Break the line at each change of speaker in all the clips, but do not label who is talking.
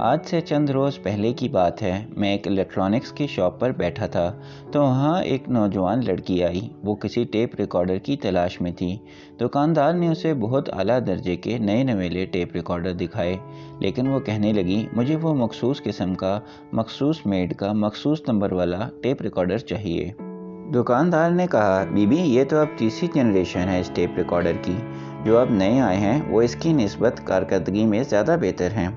آج سے چند روز پہلے کی بات ہے، میں ایک الیکٹرانکس کی شاپ پر بیٹھا تھا تو وہاں ایک نوجوان لڑکی آئی۔ وہ کسی ٹیپ ریکارڈر کی تلاش میں تھی۔ دکاندار نے اسے بہت اعلیٰ درجے کے نئے نویلے ٹیپ ریکارڈر دکھائے، لیکن وہ کہنے لگی مجھے وہ مخصوص قسم کا، مخصوص میڈ کا، مخصوص نمبر والا ٹیپ ریکارڈر چاہیے۔ دکاندار نے کہا بی بی یہ تو اب تیسری جنریشن ہے اس ٹیپ ریکارڈر کی، جو اب نئے آئے ہیں وہ اس کی نسبت کارکردگی میں زیادہ بہتر ہیں۔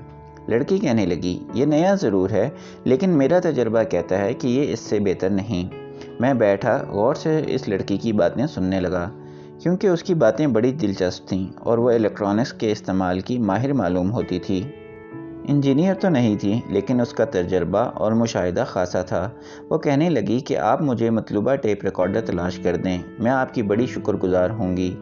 لڑکی کہنے لگی یہ نیا ضرور ہے، لیکن میرا تجربہ کہتا ہے کہ یہ اس سے بہتر نہیں۔ میں بیٹھا غور سے اس لڑکی کی باتیں سننے لگا، کیونکہ اس کی باتیں بڑی دلچسپ تھیں اور وہ الیکٹرانکس کے استعمال کی ماہر معلوم ہوتی تھی۔ انجینئر تو نہیں تھی، لیکن اس کا تجربہ اور مشاہدہ خاصا تھا۔ وہ کہنے لگی کہ آپ مجھے مطلوبہ ٹیپ ریکارڈر تلاش کر دیں، میں آپ کی بڑی شکر گزار ہوں گی۔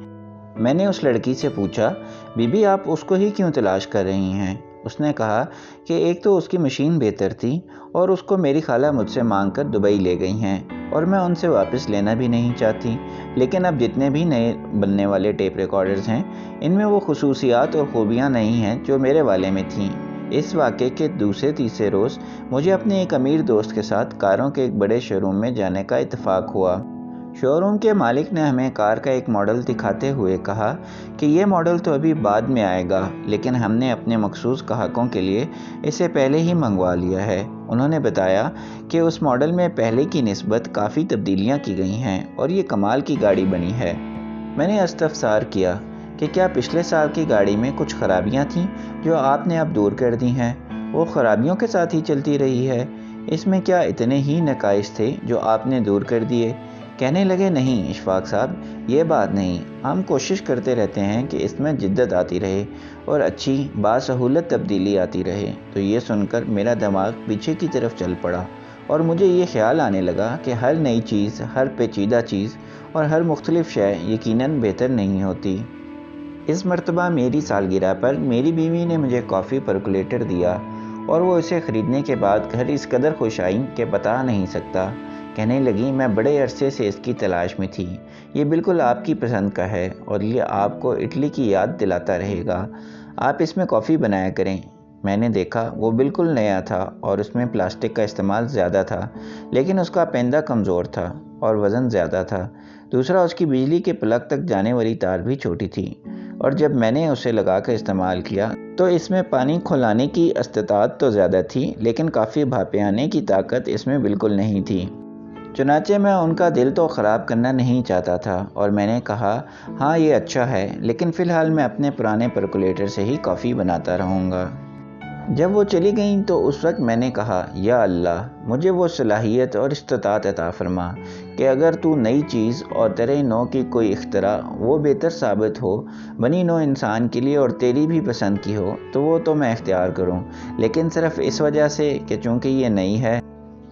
میں نے اس لڑکی سے پوچھا بی بی آپ اس کو ہی کیوں تلاش کر رہی ہیں؟ اس نے کہا کہ ایک تو اس کی مشین بہتر تھی اور اس کو میری خالہ مجھ سے مانگ کر دبئی لے گئی ہیں اور میں ان سے واپس لینا بھی نہیں چاہتی، لیکن اب جتنے بھی نئے بننے والے ٹیپ ریکارڈرز ہیں ان میں وہ خصوصیات اور خوبیاں نہیں ہیں جو میرے والے میں تھیں۔ اس واقعے کے دوسرے تیسرے روز مجھے اپنے ایک امیر دوست کے ساتھ کاروں کے ایک بڑے شو روم میں جانے کا اتفاق ہوا۔ شو روم کے مالک نے ہمیں کار کا ایک ماڈل دکھاتے ہوئے کہا کہ یہ ماڈل تو ابھی بعد میں آئے گا، لیکن ہم نے اپنے مخصوص گاہکوں کے لیے اسے پہلے ہی منگوا لیا ہے۔ انہوں نے بتایا کہ اس ماڈل میں پہلے کی نسبت کافی تبدیلیاں کی گئی ہیں اور یہ کمال کی گاڑی بنی ہے۔ میں نے استفسار کیا کہ کیا پچھلے سال کی گاڑی میں کچھ خرابیاں تھیں جو آپ نے اب دور کر دی ہیں؟ وہ خرابیوں کے ساتھ ہی چلتی رہی ہے؟ اس میں کیا اتنے ہی نقائص تھے جو آپ نے دور کر دیے؟ کہنے لگے نہیں اشفاق صاحب، یہ بات نہیں، ہم کوشش کرتے رہتے ہیں کہ اس میں جدت آتی رہے اور اچھی باسہولت تبدیلی آتی رہے۔ تو یہ سن کر میرا دماغ پیچھے کی طرف چل پڑا اور مجھے یہ خیال آنے لگا کہ ہر نئی چیز، ہر پیچیدہ چیز اور ہر مختلف شے یقیناً بہتر نہیں ہوتی۔ اس مرتبہ میری سالگرہ پر میری بیوی نے مجھے کافی پرکولیٹر دیا اور وہ اسے خریدنے کے بعد گھر اس قدر خوش آئی کہ بتا نہیں سکتا۔ کہنے لگی میں بڑے عرصے سے اس کی تلاش میں تھی، یہ بالکل آپ کی پسند کا ہے اور یہ آپ کو اٹلی کی یاد دلاتا رہے گا، آپ اس میں کافی بنایا کریں۔ میں نے دیکھا وہ بالکل نیا تھا اور اس میں پلاسٹک کا استعمال زیادہ تھا، لیکن اس کا پیندہ کمزور تھا اور وزن زیادہ تھا۔ دوسرا اس کی بجلی کے پلگ تک جانے والی تار بھی چھوٹی تھی، اور جب میں نے اسے لگا کر استعمال کیا تو اس میں پانی کھولانے کی استطاعت تو زیادہ تھی، لیکن کافی بھاپے آنے کی طاقت اس میں بالکل نہیں تھی۔ چنانچہ میں ان کا دل تو خراب کرنا نہیں چاہتا تھا اور میں نے کہا ہاں یہ اچھا ہے، لیکن فی الحال میں اپنے پرانے پرکولیٹر سے ہی کافی بناتا رہوں گا۔ جب وہ چلی گئیں تو اس وقت میں نے کہا یا اللہ مجھے وہ صلاحیت اور استطاعت عطا فرما کہ اگر تو نئی چیز اور تیرے نو کی کوئی اختراع وہ بہتر ثابت ہو بنی نو انسان کے لیے اور تیری بھی پسند کی ہو تو وہ تو میں اختیار کروں، لیکن صرف اس وجہ سے کہ چونکہ یہ نئی ہے،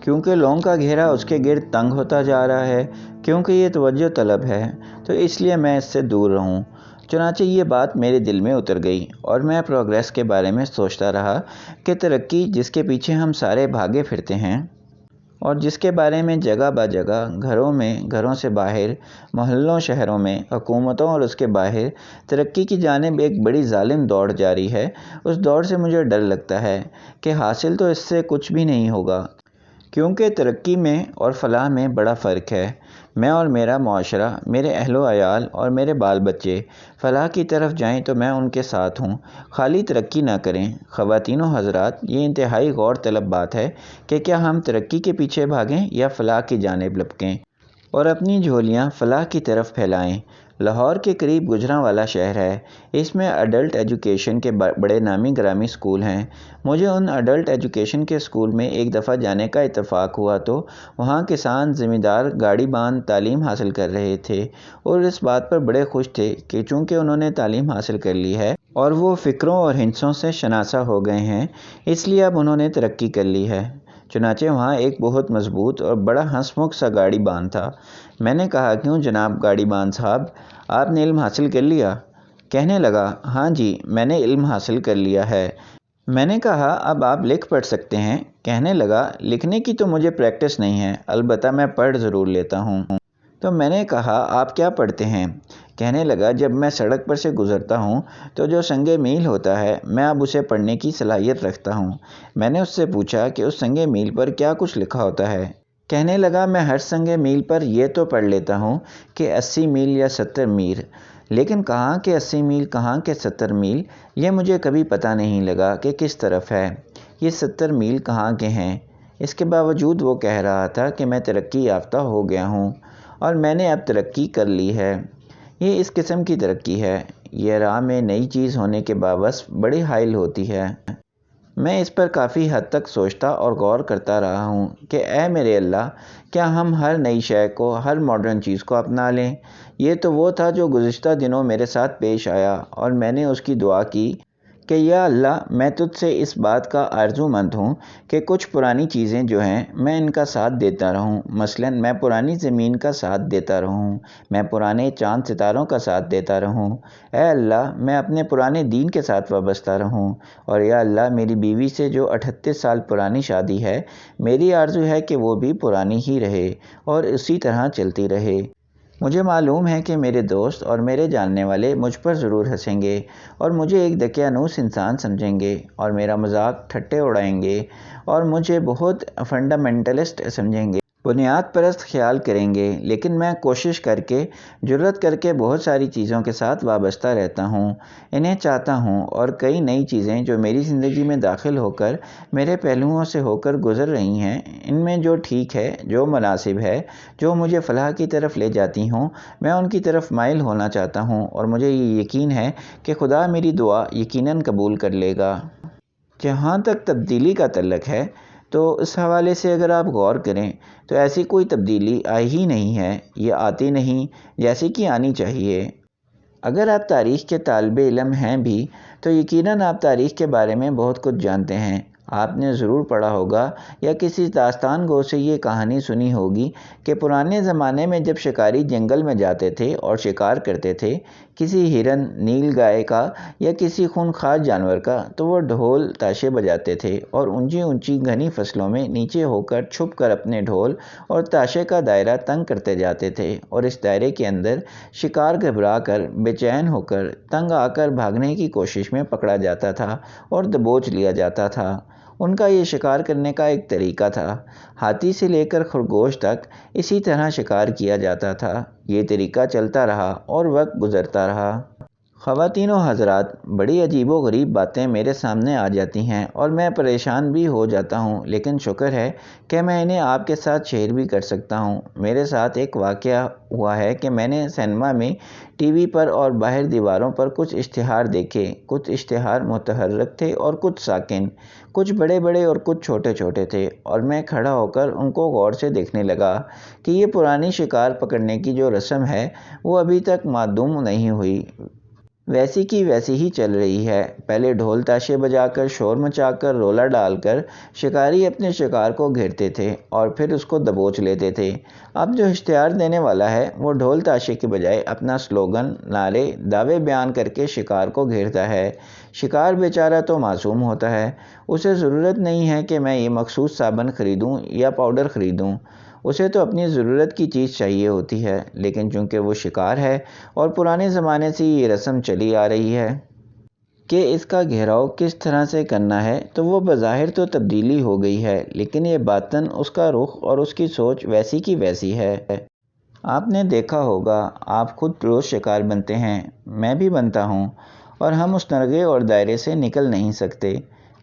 کیونکہ لوگوں کا گھیرا اس کے گرد تنگ ہوتا جا رہا ہے، کیونکہ یہ توجہ طلب ہے، تو اس لیے میں اس سے دور رہوں۔ چنانچہ یہ بات میرے دل میں اتر گئی اور میں پروگریس کے بارے میں سوچتا رہا کہ ترقی جس کے پیچھے ہم سارے بھاگے پھرتے ہیں اور جس کے بارے میں جگہ بہ جگہ، گھروں میں، گھروں سے باہر، محلوں شہروں میں، حکومتوں اور اس کے باہر ترقی کی جانب ایک بڑی ظالم دوڑ جاری ہے، اس دوڑ سے مجھے ڈر لگتا ہے کہ حاصل تو اس سے کچھ بھی نہیں ہوگا، کیونکہ ترقی میں اور فلاح میں بڑا فرق ہے۔ میں اور میرا معاشرہ، میرے اہل و عیال اور میرے بال بچے فلاح کی طرف جائیں تو میں ان کے ساتھ ہوں، خالی ترقی نہ کریں۔ خواتین و حضرات، یہ انتہائی غور طلب بات ہے کہ کیا ہم ترقی کے پیچھے بھاگیں یا فلاح کی جانب لپکیں اور اپنی جھولیاں فلاح کی طرف پھیلائیں۔ لاہور کے قریب گوجرانوالا شہر ہے، اس میں اڈلٹ ایجوکیشن کے بڑے نامی گرامی اسکول ہیں۔ مجھے ان اڈلٹ ایجوکیشن کے اسکول میں ایک دفعہ جانے کا اتفاق ہوا تو وہاں کسان زمیندار گاڑی باندھ تعلیم حاصل کر رہے تھے اور اس بات پر بڑے خوش تھے کہ چونکہ انہوں نے تعلیم حاصل کر لی ہے اور وہ فکروں اور ہندسوں سے شناسا ہو گئے ہیں، اس لیے اب انہوں نے ترقی کر لی ہے۔ چنانچہ وہاں ایک بہت مضبوط اور بڑا ہنس مکھ سا گاڑی باندھ تھا۔ میں نے کہا کیوں جناب گاڑی باندھ صاحب، آپ نے علم حاصل کر لیا؟ کہنے لگا ہاں جی میں نے علم حاصل کر لیا ہے۔ میں نے کہا اب آپ لکھ پڑھ سکتے ہیں؟ کہنے لگا لکھنے کی تو مجھے پریکٹس نہیں ہے، البتہ میں پڑھ ضرور لیتا ہوں۔ تو میں نے کہا آپ کیا پڑھتے ہیں؟ کہنے لگا جب میں سڑک پر سے گزرتا ہوں تو جو سنگ میل ہوتا ہے میں اب اسے پڑھنے کی صلاحیت رکھتا ہوں۔ میں نے اس سے پوچھا کہ اس سنگ میل پر کیا کچھ لکھا ہوتا ہے۔ کہنے لگا میں ہر سنگ میل پر یہ تو پڑھ لیتا ہوں کہ 80 میل یا 70 میل، لیکن کہاں کہ 80 میل کہاں کہ 70 میل یہ مجھے کبھی پتہ نہیں لگا کہ کس طرف ہے، یہ 70 میل کہاں کے ہیں۔ اس کے باوجود وہ کہہ رہا تھا کہ میں ترقی یافتہ ہو گیا ہوں اور میں نے اب ترقی کر لی ہے۔ یہ اس قسم کی ترقی ہے، یہ راہ میں نئی چیز ہونے کے باوجود بڑی حائل ہوتی ہے۔ میں اس پر کافی حد تک سوچتا اور غور کرتا رہا ہوں کہ اے میرے اللہ، کیا ہم ہر نئی شے کو، ہر ماڈرن چیز کو اپنا لیں؟ یہ تو وہ تھا جو گزشتہ دنوں میرے ساتھ پیش آیا، اور میں نے اس کی دعا کی کہ یا اللہ، میں تجھ سے اس بات کا آرزو مند ہوں کہ کچھ پرانی چیزیں جو ہیں میں ان کا ساتھ دیتا رہوں۔ مثلاً میں پرانی زمین کا ساتھ دیتا رہوں، میں پرانے چاند ستاروں کا ساتھ دیتا رہوں۔ اے اللہ، میں اپنے پرانے دین کے ساتھ وابستہ رہوں، اور یا اللہ، میری بیوی سے جو 38 سال پرانی شادی ہے، میری آرزو ہے کہ وہ بھی پرانی ہی رہے اور اسی طرح چلتی رہے۔ مجھے معلوم ہے کہ میرے دوست اور میرے جاننے والے مجھ پر ضرور ہنسیں گے اور مجھے ایک دقیانوس انسان سمجھیں گے اور میرا مذاق ٹھٹے اڑائیں گے اور مجھے بہت فنڈامنٹلسٹ سمجھیں گے، بنیاد پرست خیال کریں گے، لیکن میں کوشش کر کے، جرأت کر کے بہت ساری چیزوں کے ساتھ وابستہ رہتا ہوں، انہیں چاہتا ہوں، اور کئی نئی چیزیں جو میری زندگی میں داخل ہو کر میرے پہلوؤں سے ہو کر گزر رہی ہیں، ان میں جو ٹھیک ہے، جو مناسب ہے، جو مجھے فلاح کی طرف لے جاتی ہوں، میں ان کی طرف مائل ہونا چاہتا ہوں، اور مجھے یہ یقین ہے کہ خدا میری دعا یقیناً قبول کر لے گا۔ جہاں تک تبدیلی کا تعلق ہے تو اس حوالے سے اگر آپ غور کریں تو ایسی کوئی تبدیلی آئی ہی نہیں ہے، یہ آتی نہیں جیسی کہ آنی چاہیے۔ اگر آپ تاریخ کے طالب علم ہیں بھی تو یقیناً آپ تاریخ کے بارے میں بہت کچھ جانتے ہیں۔ آپ نے ضرور پڑھا ہوگا یا کسی داستان گو سے یہ کہانی سنی ہوگی کہ پرانے زمانے میں جب شکاری جنگل میں جاتے تھے اور شکار کرتے تھے کسی ہرن، نیل گائے کا یا کسی خونخوار جانور کا، تو وہ ڈھول تاشے بجاتے تھے اور اونچی اونچی گھنی فصلوں میں نیچے ہو کر چھپ کر اپنے ڈھول اور تاشے کا دائرہ تنگ کرتے جاتے تھے، اور اس دائرے کے اندر شکار گھبرا کر، بے چین ہو کر، تنگ آ کر بھاگنے کی کوشش میں پکڑا جاتا تھا اور دبوچ لیا جاتا تھا۔ ان کا یہ شکار کرنے کا ایک طریقہ تھا۔ ہاتھی سے لے کر خرگوش تک اسی طرح شکار کیا جاتا تھا۔ یہ طریقہ چلتا رہا اور وقت گزرتا رہا۔ خواتین و حضرات، بڑی عجیب و غریب باتیں میرے سامنے آ جاتی ہیں اور میں پریشان بھی ہو جاتا ہوں، لیکن شکر ہے کہ میں انہیں آپ کے ساتھ شیئر بھی کر سکتا ہوں۔ میرے ساتھ ایک واقعہ ہوا ہے کہ میں نے سینما میں ٹی وی پر اور باہر دیواروں پر کچھ اشتہار دیکھے۔ کچھ اشتہار متحرک تھے اور کچھ ساکن، کچھ بڑے بڑے اور کچھ چھوٹے چھوٹے تھے، اور میں کھڑا ہو کر ان کو غور سے دیکھنے لگا کہ یہ پرانی شکار پکڑنے کی جو رسم ہے وہ ابھی تک معدوم نہیں ہوئی، ویسی کی ویسی ہی چل رہی ہے۔ پہلے ڈھول تاشے بجا کر، شور مچا کر، رولا ڈال کر شکاری اپنے شکار کو گھیرتے تھے اور پھر اس کو دبوچ لیتے تھے۔ اب جو اشتہار دینے والا ہے وہ ڈھول تاشے کے بجائے اپنا سلوگن، نعرے، دعوے بیان کر کے شکار کو گھیرتا ہے۔ شکار بیچارہ تو معصوم ہوتا ہے، اسے ضرورت نہیں ہے کہ میں یہ مخصوص صابن خریدوں یا پاؤڈر خریدوں، اسے تو اپنی ضرورت کی چیز چاہیے ہوتی ہے، لیکن چونکہ وہ شکار ہے اور پرانے زمانے سے یہ رسم چلی آ رہی ہے کہ اس کا گھیراؤ کس طرح سے کرنا ہے، تو وہ بظاہر تو تبدیلی ہو گئی ہے، لیکن یہ باطن اس کا رخ اور اس کی سوچ ویسی کی ویسی ہے۔ آپ نے دیکھا ہوگا، آپ خود روز شکار بنتے ہیں، میں بھی بنتا ہوں، اور ہم اس نرغے اور دائرے سے نکل نہیں سکتے۔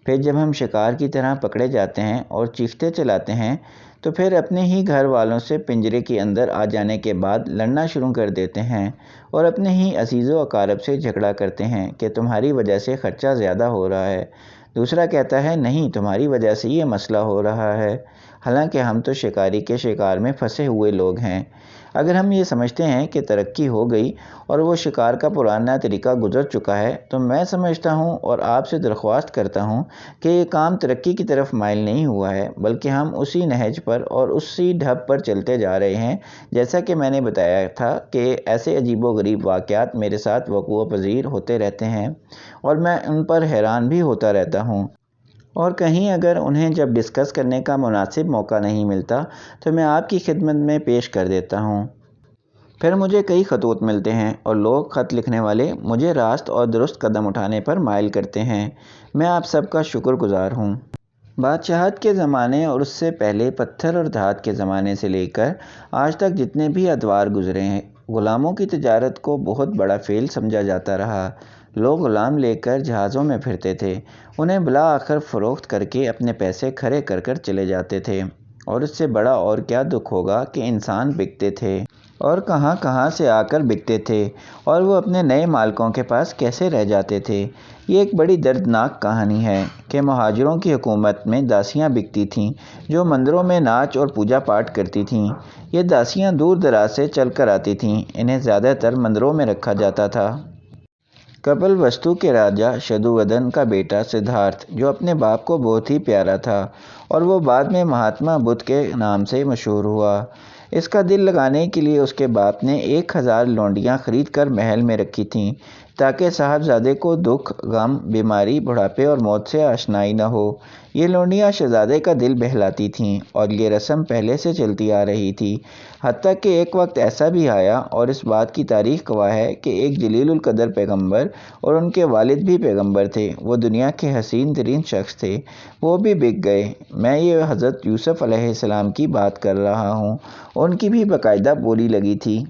پھر جب ہم شکار کی طرح پکڑے جاتے ہیں اور چیختے چلاتے ہیں تو پھر اپنے ہی گھر والوں سے پنجرے کے اندر آ جانے کے بعد لڑنا شروع کر دیتے ہیں اور اپنے ہی عزیز و اقارب سے جھگڑا کرتے ہیں کہ تمہاری وجہ سے خرچہ زیادہ ہو رہا ہے۔ دوسرا کہتا ہے نہیں، تمہاری وجہ سے یہ مسئلہ ہو رہا ہے، حالانکہ ہم تو شکاری کے شکار میں پھنسے ہوئے لوگ ہیں۔ اگر ہم یہ سمجھتے ہیں کہ ترقی ہو گئی اور وہ شکار کا پرانا طریقہ گزر چکا ہے، تو میں سمجھتا ہوں اور آپ سے درخواست کرتا ہوں کہ یہ کام ترقی کی طرف مائل نہیں ہوا ہے، بلکہ ہم اسی نہج پر اور اسی ڈھب پر چلتے جا رہے ہیں۔ جیسا کہ میں نے بتایا تھا کہ ایسے عجیب و غریب واقعات میرے ساتھ وقوع پذیر ہوتے رہتے ہیں اور میں ان پر حیران بھی ہوتا رہتا ہوں، اور کہیں اگر انہیں جب ڈسکس کرنے کا مناسب موقع نہیں ملتا تو میں آپ کی خدمت میں پیش کر دیتا ہوں۔ پھر مجھے کئی خطوط ملتے ہیں اور لوگ خط لکھنے والے مجھے راست اور درست قدم اٹھانے پر مائل کرتے ہیں۔ میں آپ سب کا شکر گزار ہوں۔ بادشاہت کے زمانے اور اس سے پہلے پتھر اور دھات کے زمانے سے لے کر آج تک جتنے بھی ادوار گزرے ہیں، غلاموں کی تجارت کو بہت بڑا فعل سمجھا جاتا رہا۔ لوگ غلام لے کر جہازوں میں پھرتے تھے، انہیں بالآخر فروخت کر کے اپنے پیسے کھڑے کر کر چلے جاتے تھے، اور اس سے بڑا اور کیا دکھ ہوگا کہ انسان بکتے تھے اور کہاں کہاں سے آ کر بکتے تھے، اور وہ اپنے نئے مالکوں کے پاس کیسے رہ جاتے تھے۔ یہ ایک بڑی دردناک کہانی ہے کہ مہاجروں کی حکومت میں داسیاں بکتی تھیں جو مندروں میں ناچ اور پوجا پاٹ کرتی تھیں۔ یہ داسیاں دور دراز سے چل کر آتی تھیں، انہیں زیادہ تر مندروں میں رکھا جاتا تھا۔ کپل وستو کے راجا شدھوودن کا بیٹا سدھارتھ، جو اپنے باپ کو بہت ہی پیارا تھا اور وہ بعد میں مہاتما بدھ کے نام سے مشہور ہوا، اس کا دل لگانے کے لیے اس کے باپ نے 1000 لونڈیاں خرید کر محل میں رکھی تھیں تاکہ صاحبزادے کو دکھ، غم، بیماری، بڑھاپے اور موت سے آشنائی نہ ہو۔ یہ لونڈیاں شہزادے کا دل بہلاتی تھیں اور یہ رسم پہلے سے چلتی آ رہی تھی، حتیٰ کہ ایک وقت ایسا بھی آیا، اور اس بات کی تاریخ گواہ ہے کہ ایک جلیل القدر پیغمبر اور ان کے والد بھی پیغمبر تھے، وہ دنیا کے حسین ترین شخص تھے، وہ بھی بک گئے۔ میں یہ حضرت یوسف علیہ السلام کی بات کر رہا ہوں، ان کی بھی باقاعدہ بولی لگی تھی۔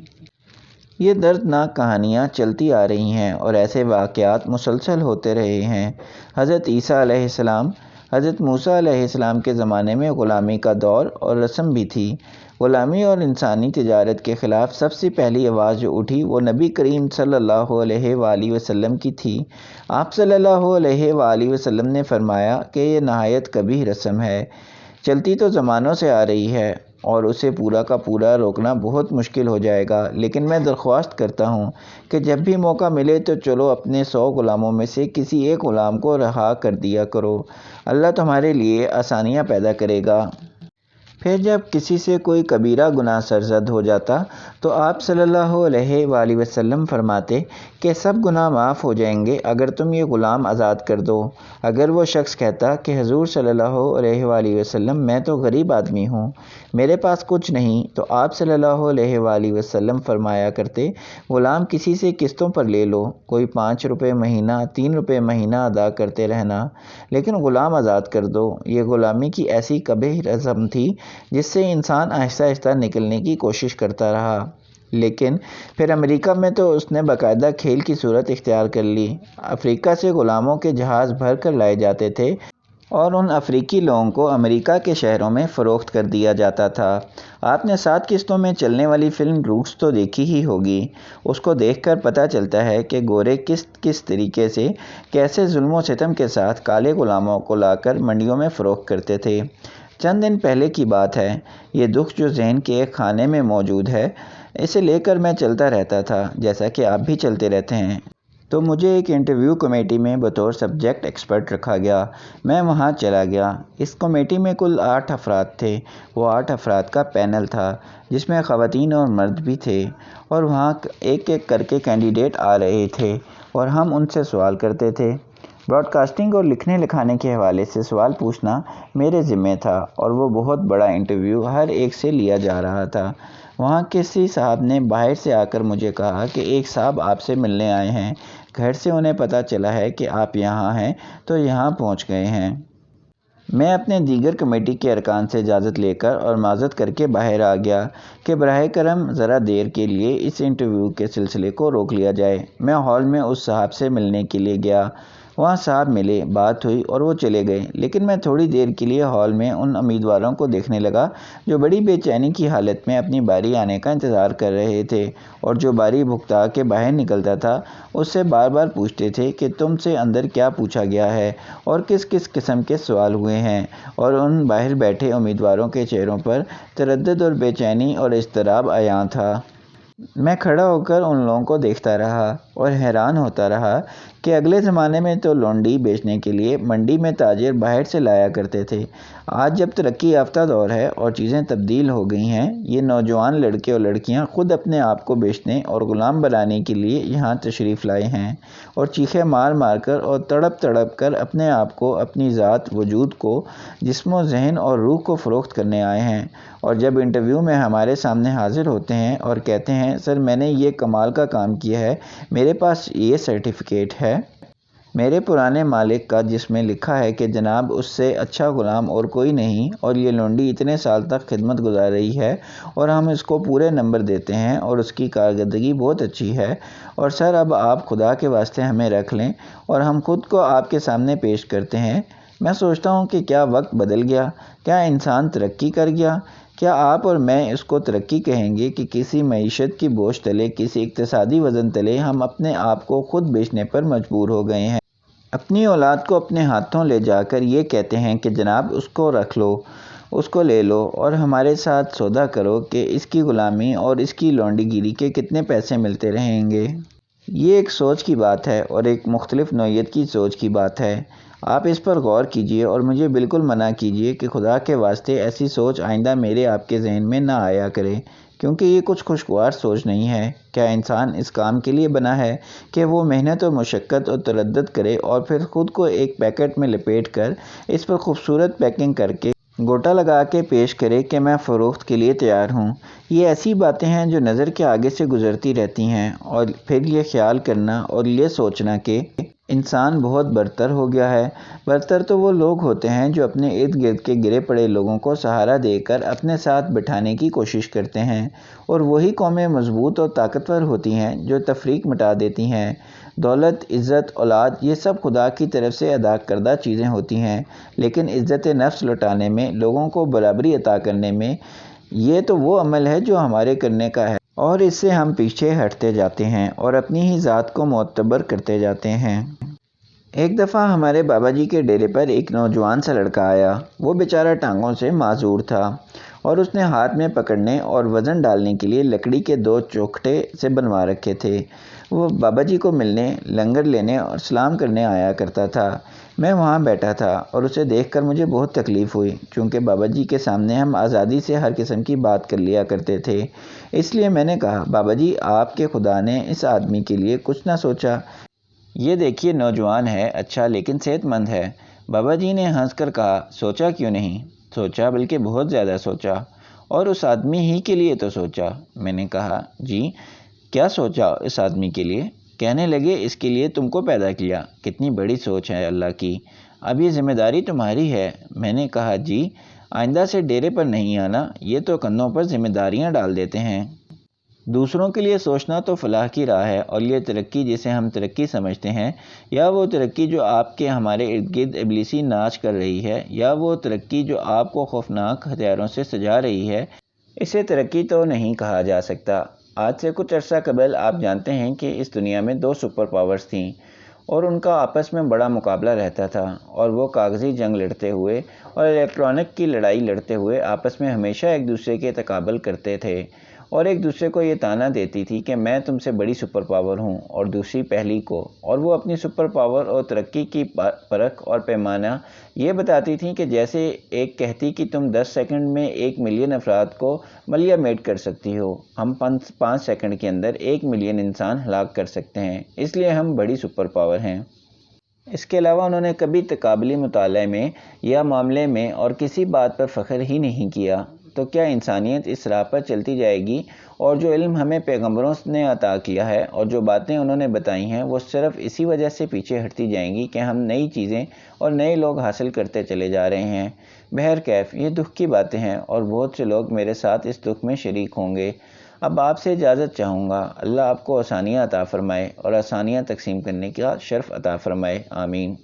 یہ دردناک کہانیاں چلتی آ رہی ہیں اور ایسے واقعات مسلسل ہوتے رہے ہیں۔ حضرت عیسیٰ علیہ السلام، حضرت موسیٰ علیہ السلام کے زمانے میں غلامی کا دور اور رسم بھی تھی۔ غلامی اور انسانی تجارت کے خلاف سب سے پہلی آواز جو اٹھی وہ نبی کریم صلی اللہ علیہ وآلہ وسلم کی تھی۔ آپ صلی اللہ علیہ وآلہ وسلم نے فرمایا کہ یہ نہایت قبیح رسم ہے، چلتی تو زمانوں سے آ رہی ہے اور اسے پورا کا پورا روکنا بہت مشکل ہو جائے گا، لیکن میں درخواست کرتا ہوں کہ جب بھی موقع ملے تو چلو اپنے 100 غلاموں میں سے کسی ایک غلام کو رہا کر دیا کرو، اللہ تمہارے لیے آسانیاں پیدا کرے گا۔ پھر جب کسی سے کوئی کبیرہ گناہ سرزد ہو جاتا تو آپ صلی اللہ علیہ وآلہ وسلم فرماتے کہ سب گناہ معاف ہو جائیں گے اگر تم یہ غلام آزاد کر دو۔ اگر وہ شخص کہتا کہ حضور صلی اللہ علیہ وآلہ وسلم میں تو غریب آدمی ہوں، میرے پاس کچھ نہیں، تو آپ صلی اللہ علیہ وآلہ وسلم فرمایا کرتے غلام کسی سے قسطوں پر لے لو، کوئی 5 روپے مہینہ، 3 روپے مہینہ ادا کرتے رہنا، لیکن غلام آزاد کر دو۔ یہ غلامی کی ایسی قبیح رسم تھی جس سے انسان آہستہ آہستہ نکلنے کی کوشش کرتا رہا، لیکن پھر امریکہ میں تو اس نے باقاعدہ کھیل کی صورت اختیار کر لی۔ افریقہ سے غلاموں کے جہاز بھر کر لائے جاتے تھے اور ان افریقی لوگوں کو امریکہ کے شہروں میں فروخت کر دیا جاتا تھا۔ آپ نے 7 قسطوں میں چلنے والی فلم روٹس تو دیکھی ہی ہوگی، اس کو دیکھ کر پتہ چلتا ہے کہ گورے کس طریقے سے، کیسے ظلم و ستم کے ساتھ کالے غلاموں کو لا کر منڈیوں میں فروخت کرتے تھے۔ چند دن پہلے کی بات ہے، یہ دکھ جو ذہن کے ایک خانے میں موجود ہے، اسے لے کر میں چلتا رہتا تھا، جیسا کہ آپ بھی چلتے رہتے ہیں۔ تو مجھے ایک انٹرویو کمیٹی میں بطور سبجیکٹ ایکسپرٹ رکھا گیا، میں وہاں چلا گیا۔ اس کمیٹی میں کل 8 افراد تھے، وہ 8 افراد کا پینل تھا جس میں خواتین اور مرد بھی تھے، اور وہاں ایک ایک کر کے کینڈیڈیٹ آ رہے تھے اور ہم ان سے سوال کرتے تھے۔ براڈ کاسٹنگ اور لکھنے لکھانے کے حوالے سے سوال پوچھنا میرے ذمے تھا، اور وہ بہت بڑا انٹرویو ہر ایک سے لیا جا رہا تھا۔ وہاں کسی صاحب نے باہر سے آ کر مجھے کہا کہ ایک صاحب آپ سے ملنے آئے ہیں، گھر سے انہیں پتہ چلا ہے کہ آپ یہاں ہیں تو یہاں پہنچ گئے ہیں۔ میں اپنے دیگر کمیٹی کے ارکان سے اجازت لے کر اور معذرت کر کے باہر آ گیا کہ براہ کرم ذرا دیر کے لیے اس انٹرویو کے سلسلے کو روک لیا جائے۔ میں ہال میں اس صاحب سے ملنے کے لیے گیا، وہاں صاحب ملے، بات ہوئی اور وہ چلے گئے، لیکن میں تھوڑی دیر کے لیے ہال میں ان امیدواروں کو دیکھنے لگا جو بڑی بے چینی کی حالت میں اپنی باری آنے کا انتظار کر رہے تھے، اور جو باری بھگتا کے باہر نکلتا تھا اس سے بار بار پوچھتے تھے کہ تم سے اندر کیا پوچھا گیا ہے اور کس کس قسم کے سوال ہوئے ہیں، اور ان باہر بیٹھے امیدواروں کے چہروں پر تردد اور بے چینی اور اضطراب عیاں تھا۔ میں کھڑا ہو کر ان لوگوں کو دیکھتا رہا اور حیران ہوتا رہا کہ اگلے زمانے میں تو لونڈی بیچنے کے لیے منڈی میں تاجر باہر سے لایا کرتے تھے۔ آج جب ترقی یافتہ دور ہے اور چیزیں تبدیل ہو گئی ہیں، یہ نوجوان لڑکے اور لڑکیاں خود اپنے آپ کو بیچنے اور غلام بنانے کے لیے یہاں تشریف لائے ہیں اور چیخیں مار مار کر اور تڑپ تڑپ کر اپنے آپ کو، اپنی ذات، وجود کو، جسم و ذہن اور روح کو فروخت کرنے آئے ہیں۔ اور جب انٹرویو میں ہمارے سامنے حاضر ہوتے ہیں اور کہتے ہیں سر میں نے یہ کمال کا کام کیا ہے، میرے پاس یہ سرٹیفکیٹ ہے میرے پرانے مالک کا جس میں لکھا ہے کہ جناب اس سے اچھا غلام اور کوئی نہیں، اور یہ لونڈی اتنے سال تک خدمت گزار رہی ہے اور ہم اس کو پورے نمبر دیتے ہیں اور اس کی کارکردگی بہت اچھی ہے، اور سر اب آپ خدا کے واسطے ہمیں رکھ لیں، اور ہم خود کو آپ کے سامنے پیش کرتے ہیں۔ میں سوچتا ہوں کہ کیا وقت بدل گیا؟ کیا انسان ترقی کر گیا؟ کیا آپ اور میں اس کو ترقی کہیں گے کہ کسی معیشت کی بوجھ تلے، کسی اقتصادی وزن تلے ہم اپنے آپ کو خود بیچنے پر مجبور ہو گئے ہیں؟ اپنی اولاد کو اپنے ہاتھوں لے جا کر یہ کہتے ہیں کہ جناب اس کو رکھ لو، اس کو لے لو اور ہمارے ساتھ سودا کرو کہ اس کی غلامی اور اس کی لونڈی گیری کے کتنے پیسے ملتے رہیں گے۔ یہ ایک سوچ کی بات ہے اور ایک مختلف نوعیت کی سوچ کی بات ہے۔ آپ اس پر غور کیجئے اور مجھے بالکل منع کیجئے کہ خدا کے واسطے ایسی سوچ آئندہ میرے آپ کے ذہن میں نہ آیا کرے، کیونکہ یہ کچھ خوشگوار سوچ نہیں ہے۔ کیا انسان اس کام کے لیے بنا ہے کہ وہ محنت اور مشقت اور تردد کرے اور پھر خود کو ایک پیکٹ میں لپیٹ کر اس پر خوبصورت پیکنگ کر کے گوٹا لگا کے پیش کرے کہ میں فروخت کے لیے تیار ہوں؟ یہ ایسی باتیں ہیں جو نظر کے آگے سے گزرتی رہتی ہیں، اور پھر یہ خیال کرنا اور یہ سوچنا کہ انسان بہت برتر ہو گیا ہے۔ برتر تو وہ لوگ ہوتے ہیں جو اپنے ارد گرد کے گرے پڑے لوگوں کو سہارا دے کر اپنے ساتھ بٹھانے کی کوشش کرتے ہیں، اور وہی قومیں مضبوط اور طاقتور ہوتی ہیں جو تفریق مٹا دیتی ہیں۔ دولت، عزت، اولاد، یہ سب خدا کی طرف سے ادا کردہ چیزیں ہوتی ہیں، لیکن عزت نفس لوٹانے میں، لوگوں کو برابری عطا کرنے میں، یہ تو وہ عمل ہے جو ہمارے کرنے کا ہے، اور اس سے ہم پیچھے ہٹتے جاتے ہیں اور اپنی ہی ذات کو معتبر کرتے جاتے ہیں۔ ایک دفعہ ہمارے بابا جی کے ڈیرے پر ایک نوجوان سا لڑکا آیا۔ وہ بیچارہ ٹانگوں سے معذور تھا اور اس نے ہاتھ میں پکڑنے اور وزن ڈالنے کے لیے لکڑی کے 2 چوکھٹے سے بنوا رکھے تھے۔ وہ بابا جی کو ملنے، لنگر لینے اور سلام کرنے آیا کرتا تھا۔ میں وہاں بیٹھا تھا اور اسے دیکھ کر مجھے بہت تکلیف ہوئی، چونکہ بابا جی کے سامنے ہم آزادی سے ہر قسم کی بات کر لیا کرتے تھے۔ اس لیے میں نے کہا، بابا جی آپ کے خدا نے اس آدمی کے لیے کچھ نہ سوچا؟ یہ دیکھیے نوجوان ہے، اچھا لیکن صحت مند ہے۔ بابا جی نے ہنس کر کہا، سوچا کیوں نہیں؟ سوچا، بلکہ بہت زیادہ سوچا، اور اس آدمی ہی کے لیے تو سوچا۔ میں نے کہا، جی کیا سوچا اس آدمی کے لیے؟ کہنے لگے، اس کے لیے تم کو پیدا کیا۔ کتنی بڑی سوچ ہے اللہ کی، اب یہ ذمہ داری تمہاری ہے۔ میں نے کہا، جی آئندہ سے ڈیرے پر نہیں آنا، یہ تو کندھوں پر ذمہ داریاں ڈال دیتے ہیں۔ دوسروں کے لیے سوچنا تو فلاح کی راہ ہے، اور یہ ترقی جسے ہم ترقی سمجھتے ہیں، یا وہ ترقی جو آپ کے ہمارے ارد گرد ابلیسی ناچ کر رہی ہے، یا وہ ترقی جو آپ کو خوفناک ہتھیاروں سے سجا رہی ہے، اسے ترقی تو نہیں کہا جا سکتا۔ آج سے کچھ عرصہ قبل آپ جانتے ہیں کہ اس دنیا میں 2 سپر پاورز تھیں، اور ان کا آپس میں بڑا مقابلہ رہتا تھا، اور وہ کاغذی جنگ لڑتے ہوئے اور الیکٹرانک کی لڑائی لڑتے ہوئے آپس میں ہمیشہ ایک دوسرے کے تقابل کرتے تھے، اور ایک دوسرے کو یہ طعنہ دیتی تھی کہ میں تم سے بڑی سپر پاور ہوں، اور دوسری پہلی کو، اور وہ اپنی سپر پاور اور ترقی کی پرکھ اور پیمانہ یہ بتاتی تھیں کہ جیسے ایک کہتی کہ تم 10 سیکنڈ میں 1 ملین افراد کو ملیا میٹ کر سکتی ہو، ہم 5 سیکنڈ کے اندر 1 ملین انسان ہلاک کر سکتے ہیں، اس لیے ہم بڑی سپر پاور ہیں۔ اس کے علاوہ انہوں نے کبھی تقابلی مطالعے میں یا معاملے میں اور کسی بات پر فخر ہی نہیں کیا۔ تو کیا انسانیت اس راہ پر چلتی جائے گی، اور جو علم ہمیں پیغمبروں نے عطا کیا ہے اور جو باتیں انہوں نے بتائی ہیں، وہ صرف اسی وجہ سے پیچھے ہٹتی جائیں گی کہ ہم نئی چیزیں اور نئے لوگ حاصل کرتے چلے جا رہے ہیں؟ بہرکیف یہ دکھ کی باتیں ہیں، اور بہت سے لوگ میرے ساتھ اس دکھ میں شریک ہوں گے۔ اب آپ سے اجازت چاہوں گا۔ اللہ آپ کو آسانیاں عطا فرمائے اور آسانیاں تقسیم کرنے کا شرف عطا فرمائے، آمین۔